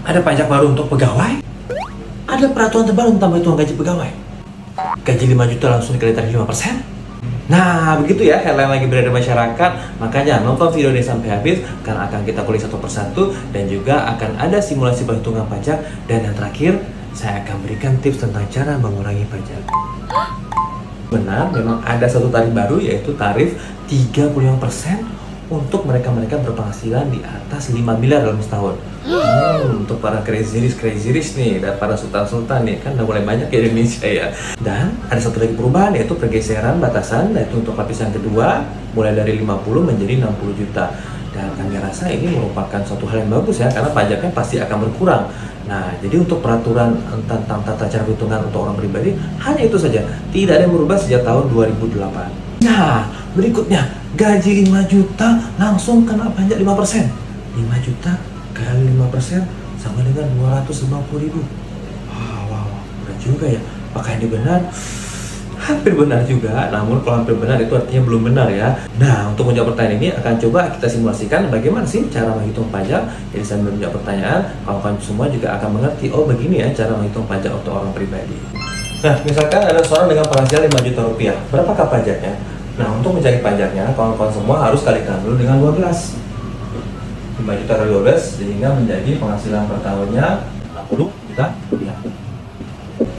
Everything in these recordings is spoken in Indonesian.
Ada pajak baru untuk pegawai. Ada peraturan terbaru tentang perhitungan gaji pegawai. Gaji 5 juta langsung dikali tarif 5%. Nah, begitu ya headline lagi berada di masyarakat. Makanya nonton video ini sampai habis, karena akan kita kulik satu persatu dan juga akan ada simulasi perhitungan pajak. Dan yang terakhir, saya akan berikan tips tentang cara mengurangi pajak. Benar, memang ada satu tarif baru, yaitu tarif 35% untuk mereka-mereka berpenghasilan di atas 5 miliar dalam setahun. Untuk para crazy rich nih, dan para sultan-sultan nih, kan udah mulai banyak di Indonesia ya. Dan ada satu lagi perubahan, yaitu pergeseran batasan, yaitu untuk lapisan kedua, mulai dari 50 menjadi 60 juta. Dan kami rasa ini merupakan suatu hal yang bagus ya, karena pajaknya pasti akan berkurang. Nah, jadi untuk peraturan tentang tata cara perhitungan untuk orang pribadi, hanya itu saja. Tidak ada yang berubah sejak tahun 2008. Nah, berikutnya, gaji 5 juta langsung kena pajak 5%. 5 juta kali 5% sama dengan 250.000. Wow, benar juga ya. Apakah ini benar? Hampir benar juga, namun kalau hampir benar itu artinya belum benar ya. Nah, untuk menjawab pertanyaan ini akan coba kita simulasikan bagaimana sih cara menghitung pajak. Jadi sambil menjawab pertanyaan, kawan-kawan semua juga akan mengerti, oh begini ya cara menghitung pajak untuk orang pribadi. Nah, misalkan ada seorang dengan penghasilan 5 juta rupiah, berapakah pajaknya? Nah, untuk mencari pajaknya, kawan-kawan semua harus kalikan dulu dengan 12. 5 juta kali 12 sehingga menjadi penghasilan per tahunnya 60 juta rupiah.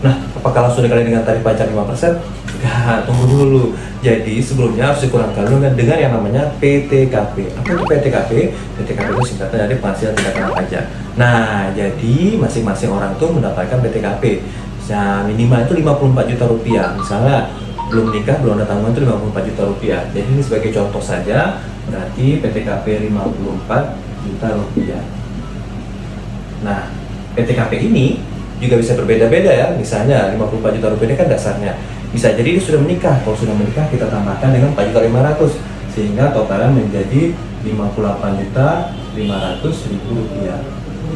Nah, apakah langsung dikali dengan tarif pajak 5%? Enggak, tunggu dulu. Jadi sebelumnya harus dikurangkan dulu dengan yang namanya PTKP. Apa itu PTKP? PTKP itu singkatan dari penghasilan tidak kena pajak. Nah, jadi masing-masing orang itu mendapatkan PTKP. Nah, minimal itu 54 juta rupiah. Misalnya belum nikah, belum ada tanggungan itu 54 juta rupiah. Jadi ini sebagai contoh saja, berarti PTKP 54 juta rupiah. Nah, PTKP ini juga bisa berbeda-beda ya. Misalnya 54 juta rupiah ini kan dasarnya. Bisa jadi dia sudah menikah. Kalau sudah menikah kita tambahkan dengan 4.500.000 sehingga totalnya menjadi 58.500.000 rupiah.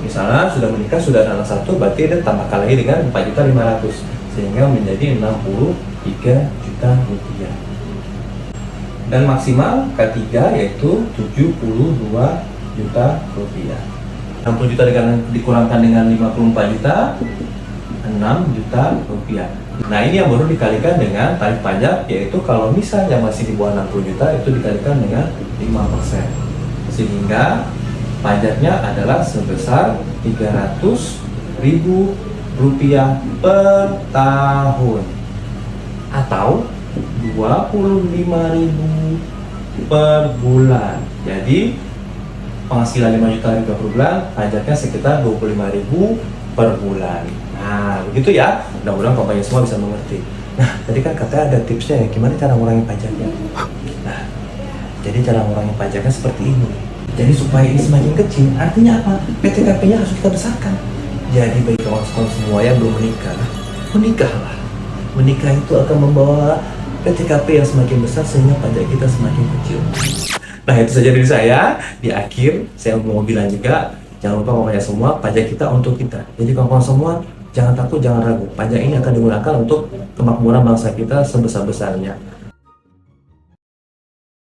Misalnya sudah menikah, sudah ada anak satu, berarti dia tambahkan lagi dengan 4.500.000 sehingga menjadi 63 juta rupiah. Dan maksimal K3 yaitu 72 juta rupiah. 60 juta dikurangkan dengan 54 juta, 6 juta rupiah. Nah, ini yang baru dikalikan dengan tarif pajak, yaitu kalau misalnya masih di bawah 60 juta itu dikalikan dengan 5%. Sehingga pajaknya adalah sebesar 300.000 rupiah per tahun atau 25.000 per bulan. Jadi penghasilan 5 juta rupiah per bulan, pajaknya sekitar 25.000 per bulan. Nah, begitu ya. Mudah-mudahan kampanye semua bisa mengerti. Nah, tadi kan katanya ada tipsnya ya, gimana cara mengurangi pajaknya. Nah, jadi cara mengurangi pajaknya seperti ini. Jadi supaya ini semakin kecil, artinya apa? PTKP-nya harus kita besarkan. Jadi bagi kawan-kawan semua yang belum menikah, menikahlah. Menikah itu akan membawa PTKP yang semakin besar sehingga pajak kita semakin kecil. Nah, itu saja dari saya. Di akhir, saya mau bilang juga, jangan lupa pokoknya semua, pajak kita untuk kita. Jadi kawan-kawan semua, jangan takut, jangan ragu. Pajak ini akan digunakan untuk kemakmuran bangsa kita sebesar-besarnya.